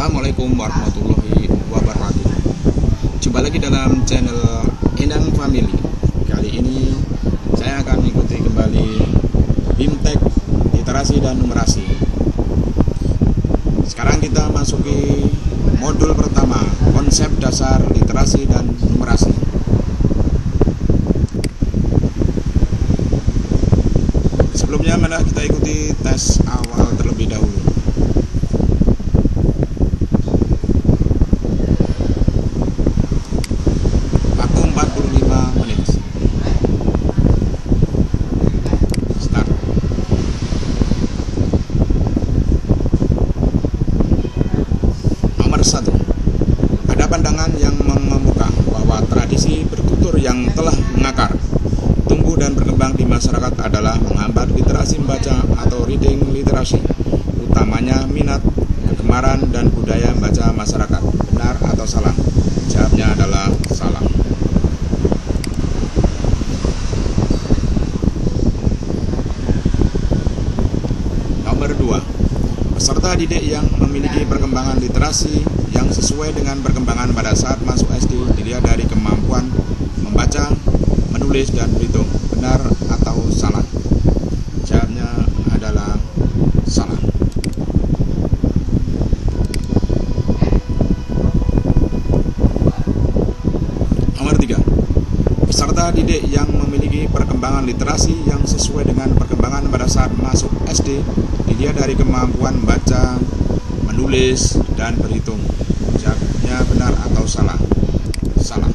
Assalamualaikum warahmatullahi wabarakatuh. Jumpa lagi dalam channel Endang Family. Kali ini saya akan mengikuti kembali BIMTEK literasi dan numerasi. Sekarang kita masuki modul pertama, konsep dasar literasi dan numerasi. Sebelumnya mari kita ikuti tes awal terlebih dahulu. Waktu 45 menit. Start. Nomor 1. Ada pandangan yang mengemuka bahwa tradisi bertutur yang telah mengakar, tumbuh dan berkembang di masyarakat adalah menghambat literasi membaca atau reading literasi, utamanya minat, kegemaran, dan budaya membaca masyarakat. Benar atau salah? Jawabnya adalah salah. Nomor 2. Peserta didik yang memiliki perkembangan literasi yang sesuai dengan perkembangan pada saat masuk SD dilihat dari kemampuan membaca, menulis, dan berhitung. Benar atau salah? Jawabnya adalah salah. Nomor 3. Peserta didik yang memiliki perkembangan literasi yang sesuai dengan perkembangan pada saat masuk SD dilihat dari kemampuan membaca, menulis, dan berhitung. Jawabnya benar atau salah? Salah.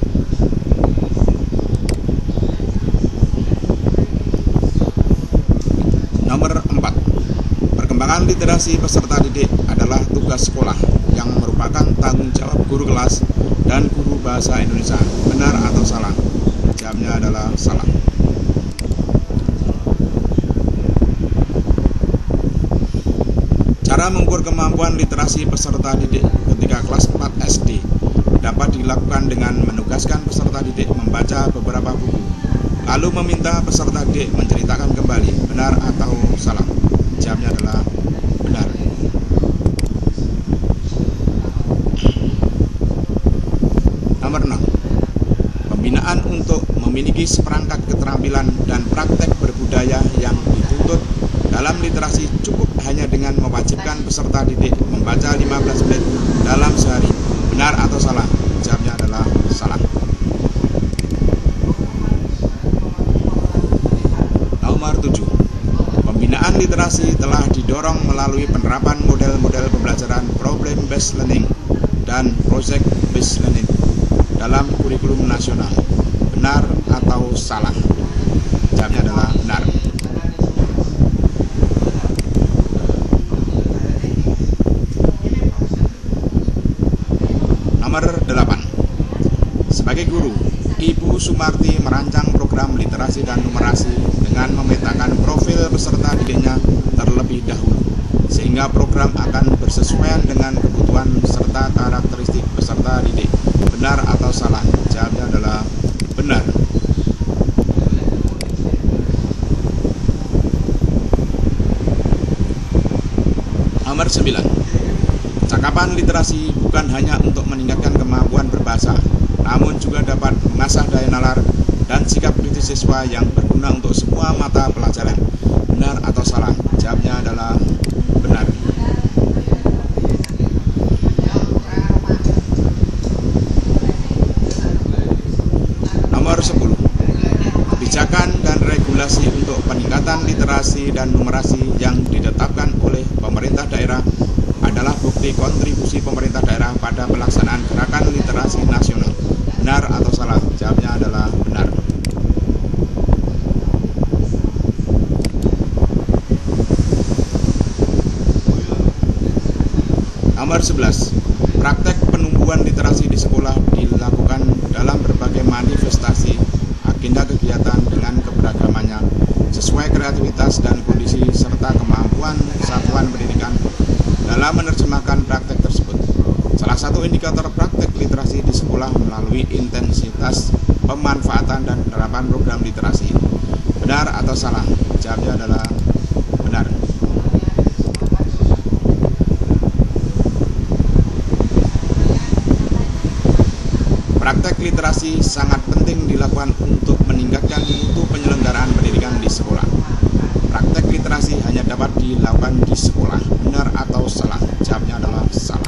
Nomor 4. Perkembangan literasi peserta didik adalah tugas sekolah yang merupakan tanggung jawab guru kelas dan guru bahasa Indonesia. Benar atau salah? Jawabnya adalah salah. Cara mengukur kemampuan literasi peserta didik ketika kelas 4 SD dapat dilakukan dengan menugaskan peserta didik membaca beberapa buku, lalu meminta peserta didik menceritakan kembali. Benar atau salah? Jawabnya adalah benar. Nomor 6. Pembinaan untuk memiliki seperangkat keterampilan dan praktek berbudaya yang dituntut dalam literasi cukup hanya dengan mewajibkan peserta didik membaca 15 menit dalam sehari. Benar atau salah? Jawabnya adalah salah. Nomor 7. Pembinaan literasi telah didorong melalui penerapan model-model pembelajaran problem based learning dan project based learning dalam kurikulum nasional. Benar atau salah? Jawabnya adalah benar. Nomor 8. Sebagai guru, Ibu Sumarti merancang program literasi dan numerasi dengan memetakan profil peserta didiknya terlebih dahulu, sehingga program akan bersesuaian dengan kebutuhan serta karakteristik peserta didik. Benar atau salah? Jawabnya adalah benar. Nomor 9. Cakapan literasi bukan hanya untuk meningkatkan kemampuan berbahasa, namun juga dapat mengasah daya nalar dan sikap kritis siswa yang berguna untuk semua mata pelajaran. Benar atau salah? Jawabnya adalah benar. Nomor 10. Kebijakan dan regulasi untuk peningkatan literasi dan numerasi yang ditetapkan oleh pemerintah daerah adalah bukti kontribusi pemerintah daerah pada pelaksanaan gerakan literasi nasional. Benar atau salah? Jawabnya adalah benar. Nomor 11. Praktek penumbuhan literasi di sekolah dilakukan dalam berbagai manifestasi agenda kegiatan dengan keberagamannya sesuai kreativitas dan kondisi serta kemampuan satuan pendidikan dalam menerjemahkan praktek tersebut. Salah satu indikator praktek literasi di sekolah melalui intensitas pemanfaatan dan penerapan program literasi. Benar atau salah? Jawabnya adalah benar. Praktek literasi sangat penting dilakukan untuk meningkatkan mutu penyelenggaraan pendidikan di sekolah. Praktek literasi hanya dapat dilakukan di sekolah. Benar atau salah? Jawabnya adalah salah.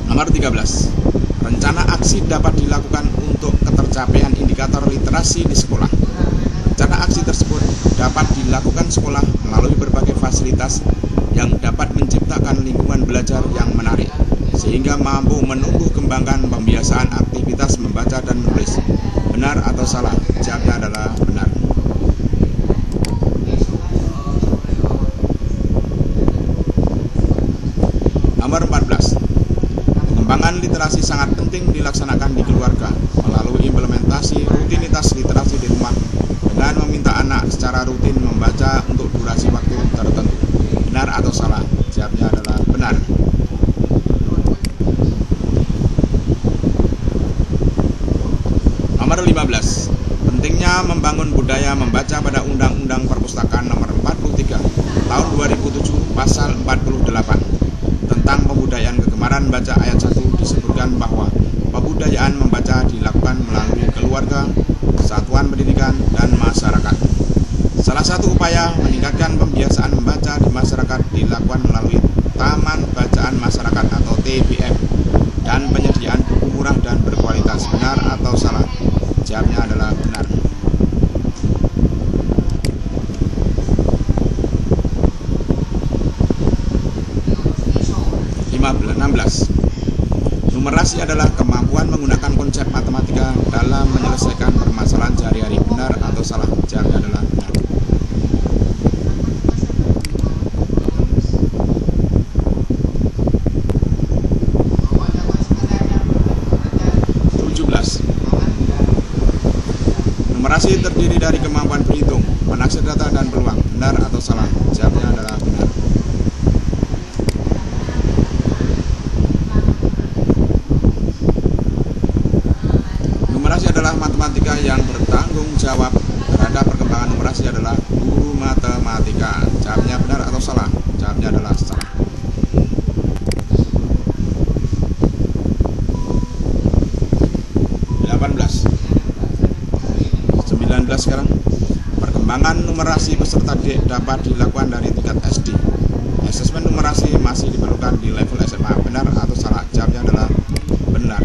Nomor 13. Rencana aksi dapat dilakukan untuk ketercapaian indikator literasi di sekolah. Rencana aksi tersebut dapat dilakukan sekolah melalui berbagai fasilitas yang dapat menciptakan lingkungan belajar yang menarik, sehingga mampu menumbuh kembangkan pembiasaan aktivitas membaca dan menulis. Benar atau salah? Jawabnya adalah benar. Nomor 14. Pengembangan literasi sangat penting dilaksanakan di keluarga melalui implementasi rutinitas literasi di rumah dengan meminta anak secara rutin membaca untuk durasi waktu tertentu. Benar atau salah? Jawabnya adalah benar. Nomor 15. Pentingnya membangun budaya membaca pada Undang-Undang Perpustakaan Nomor 43 Tahun 2007 Pasal 48 tentang pembudayaan kegemaran baca ayat 1 disebutkan bahwa pembudayaan membaca dilakukan melalui keluarga, satuan pendidikan, dan masyarakat. Salah satu upaya meningkatkan pembiasaan membaca di masyarakat dilakukan melalui Taman Bacaan Masyarakat atau TBM dan penyediaan buku murah dan berkualitas. Benar atau salah? Jawabnya adalah benar. Numerasi adalah kemampuan menggunakan konsep matematika dalam menyelesaikan permasalahan sehari-hari. Benar atau salah? Jawabnya adalah benar. Numerasi terdiri dari kemampuan berhitung, menaksir data, dan peluang. Benar atau salah? Jawabnya adalah benar. Numerasi adalah matematika yang bertanggung jawab terhadap perkembangan numerasi adalah guru matematika. Jawabnya benar atau salah? Jawabnya adalah salah. 19 sekarang. Perkembangan numerasi peserta didik dapat dilakukan dari tingkat SD. Asesmen numerasi masih diperlukan di level SMA. Benar atau salah? Jawabnya adalah benar.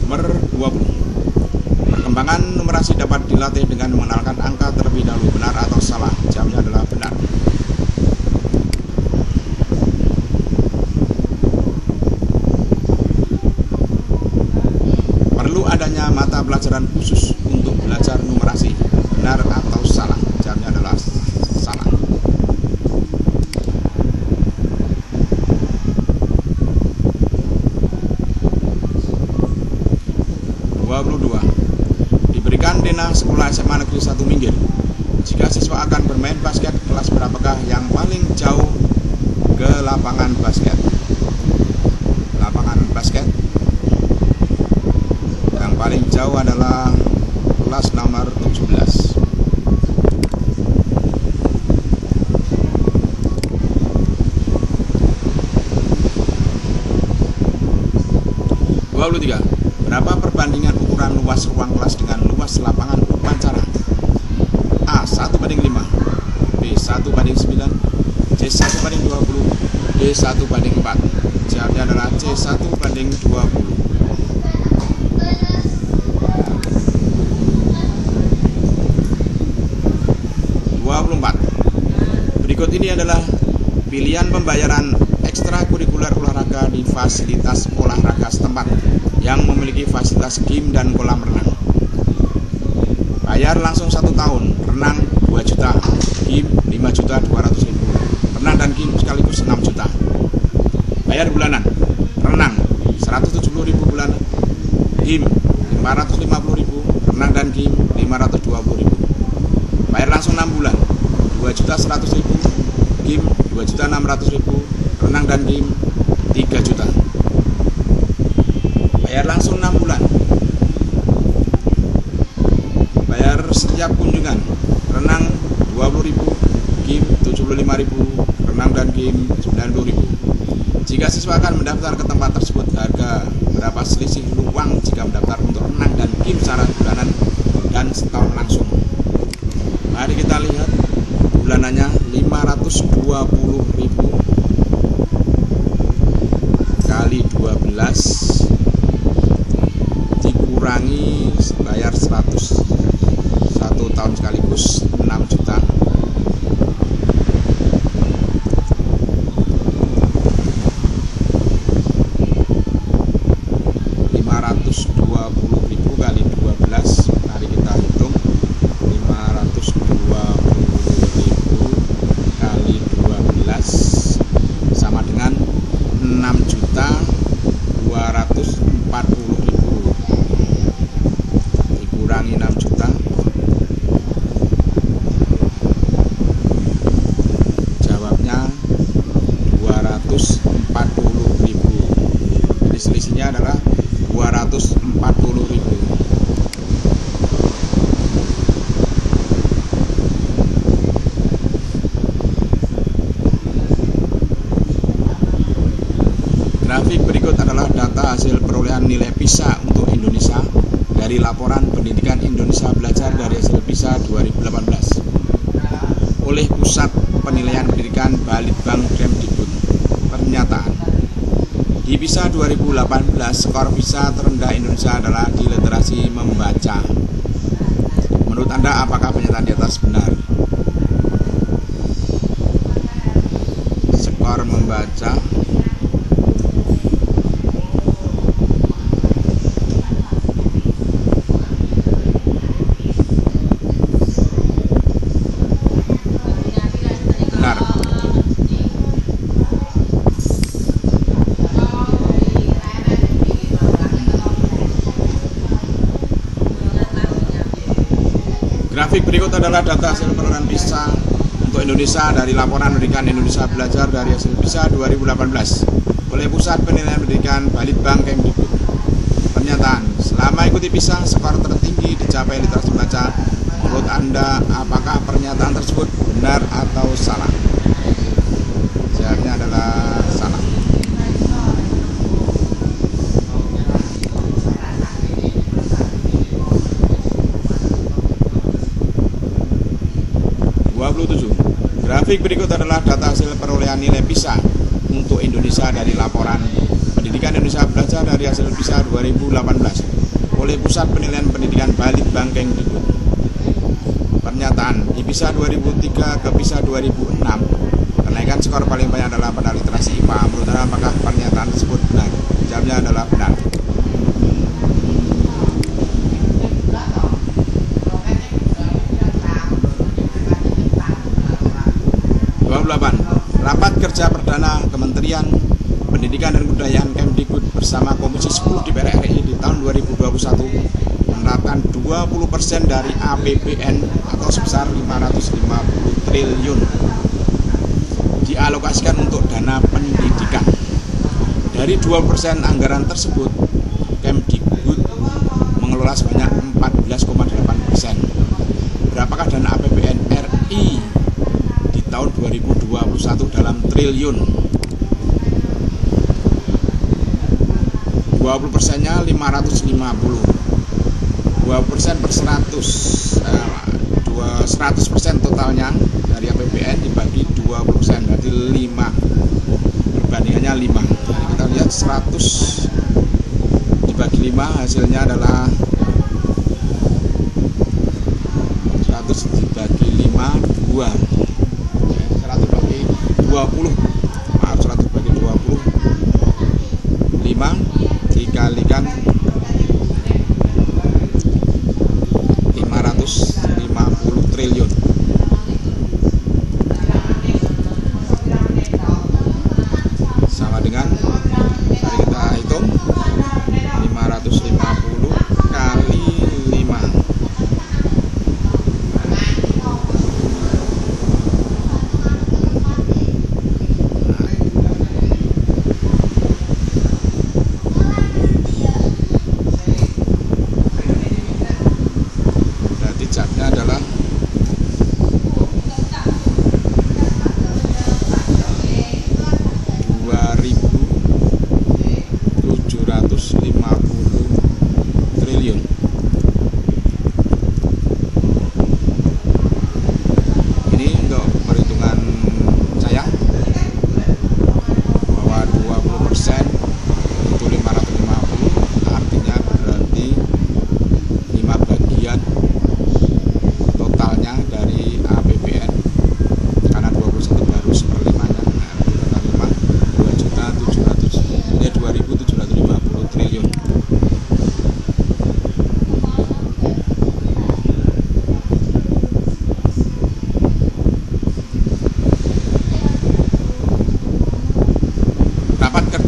Nomor 20. Perkembangan numerasi dapat dilatih dengan mengenalkan angka terlebih dahulu. Benar atau salah? Jawabnya adalah benar. Adanya mata pelajaran khusus untuk belajar numerasi. Benar atau salah? Jawabnya adalah salah. Diberikan denah sekolah SMA Negeri 1 Minggir. Jika siswa akan bermain basket, kelas berapakah yang paling jauh ke lapangan basket? Lapangan basket paling jauh adalah kelas nomor 17. Berapa perbandingan ukuran luas ruang kelas dengan luas lapangan upacara? A. 1:5, B. 1:9, C. 1:20, D. 1:4. Jawabnya adalah C. 1:20. 24. Berikut ini adalah pilihan pembayaran ekstrakurikuler olahraga di fasilitas olahraga setempat yang memiliki fasilitas gym dan kolam renang. Bayar langsung 1 tahun, renang 2 juta, gym 5.200.000, renang dan gym sekaligus 6 juta. Bayar bulanan, renang 170.000 bulanan, gym 550.000, renang dan gym 520.000. Bayar langsung 6 bulan, 2.100.000, gym 2.600.000, renang dan gym 3 juta. Bayar langsung 6 bulan, setiap kunjungan. Renang 20.000, game 75.000, renang dan game 90.000. Jika siswa akan mendaftar ke tempat tersebut, harga berapa selisih luang jika mendaftar untuk renang dan game secara bulanan dan setahun langsung. Mari kita lihat bulanannya 520.000 kali 12 dikurangi bayar 100, 1 tahun sekaligus 6 juta. Selisihnya adalah 240.000. Grafik berikut adalah data hasil perolehan nilai PISA untuk Indonesia dari laporan Pendidikan Indonesia Belajar dari hasil PISA 2018 oleh Pusat Penilaian Pendidikan Balitbang Kemdikbud. Pernyataan. Di PISA 2018, skor PISA terendah Indonesia adalah di literasi membaca. Menurut Anda, apakah pernyataan di atas benar? Skor membaca benar. Grafik berikut adalah data hasil perolehan PISA untuk Indonesia dari laporan Pendidikan Indonesia Belajar dari hasil PISA 2018 oleh Pusat Penilaian Pendidikan Balitbang Kemdikbud. Pernyataan. Selama ikuti PISA, skor tertinggi dicapai literasi membaca. Menurut Anda, apakah pernyataan tersebut benar atau salah? Jawabnya adalah salah. Grafik berikut adalah data hasil perolehan nilai PISA untuk Indonesia dari laporan Pendidikan Indonesia Belajar dari hasil PISA 2018 oleh Pusat Penilaian Pendidikan Balitbang Kemdikbud. Pernyataan. Di PISA 2003 ke PISA 2006, kenaikan skor paling banyak adalah pada literasi IPA. Menurut Anda, apakah pernyataan tersebut benar? Jawabnya adalah benar. 28. Rapat kerja perdana Kementerian Pendidikan dan Kebudayaan Kemdikbud bersama Komisi 10 DPR RI di tahun 2021 menerapkan 20% dari APBN atau sebesar 550 triliun dialokasikan untuk dana pendidikan. Dari 20% anggaran tersebut, Kemdikbud mengelola sebanyak 14,8%. Berapakah dana APBN RI di tahun 2021 dalam triliun? 20%-nya 550, 20% per 100% totalnya dari APBN dibagi 20%, berarti 5, perbandingannya 5. Jadi kita lihat 100 dibagi 5 hasilnya adalah 100 dibagi 5, 2. 100 bagi 20, maaf, 100 bagi 20, 5 dikalikan 550 triliun. Sama dengan, mari kita hitung, 550 kali 5.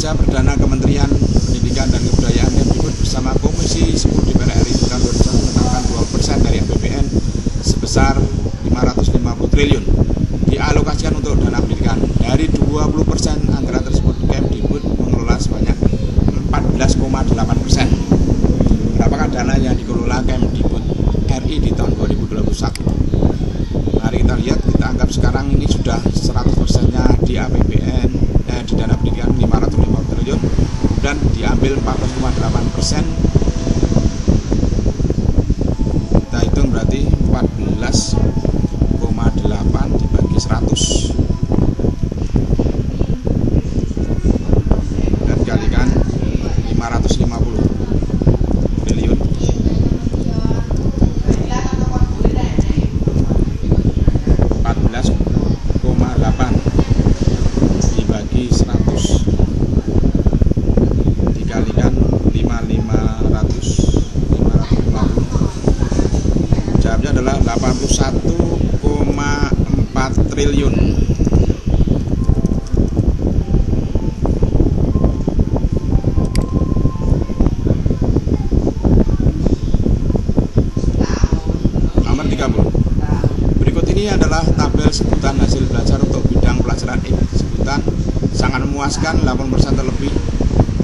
Kerja Perdana Kementerian Pendidikan dan Kebudayaan Kemdikbud bersama Komisi 10 DPR RI tahun 2021 menetapkan 20% dari APBN sebesar 550 triliun dialokasikan untuk dana pendidikan. Dari 20% anggaran tersebut, Kemdikbud mengelola sebanyak 14,8%. Berapakah dana yang dikelola Kemdikbud RI di tahun 2021? Mari kita lihat, kita anggap sekarang ini sudah 100%-nya di APBN, di dana pendidikan 550 triliun, dan diambil 14,8%. Kita hitung berarti 14,8 dibagi 100 dan kalikan 550 triliun. 14,8 dibagi 100 dikalikan 550. Jawabnya adalah 81,4 triliun. Nomor 30. Berikut ini adalah tabel sebutan hasil belajar untuk bidang pelajaran X. Sebutan sangat memuaskan 8% terlebih,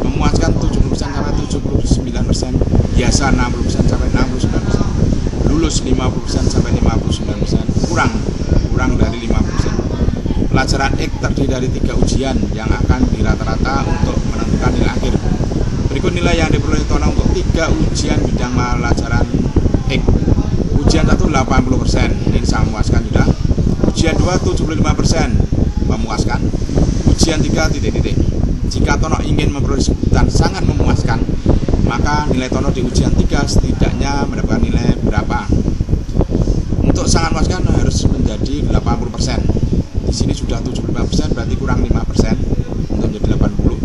memuaskan 70% sampai 79%, biasa 60% sampai 69%, lulus 50% sampai 59%, kurang dari 5%. Pelajaran X terdiri dari 3 ujian yang akan dirata-rata untuk menentukan nilai akhir. Berikut nilai yang diperoleh Tono untuk 3 ujian bidang pelajaran X. Ujian 1 80%, ini sangat memuaskan sudah. Ujian 2 75%, memuaskan. Ujian 3 titik-titik. Jika Tono ingin memperoleh sebutan sangat memuaskan, maka nilai Tono di ujian 3 setidaknya mendapatkan nilai berapa? Untuk sangat memuaskan harus menjadi 80%. Di sini sudah 75%, berarti kurang 5% untuk menjadi 80.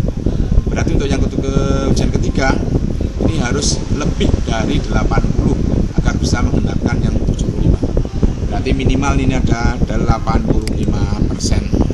Berarti untuk yang ujian ketiga ini harus lebih dari 80 agar bisa menggenapkan yang 75. Berarti minimal ini ada 85%.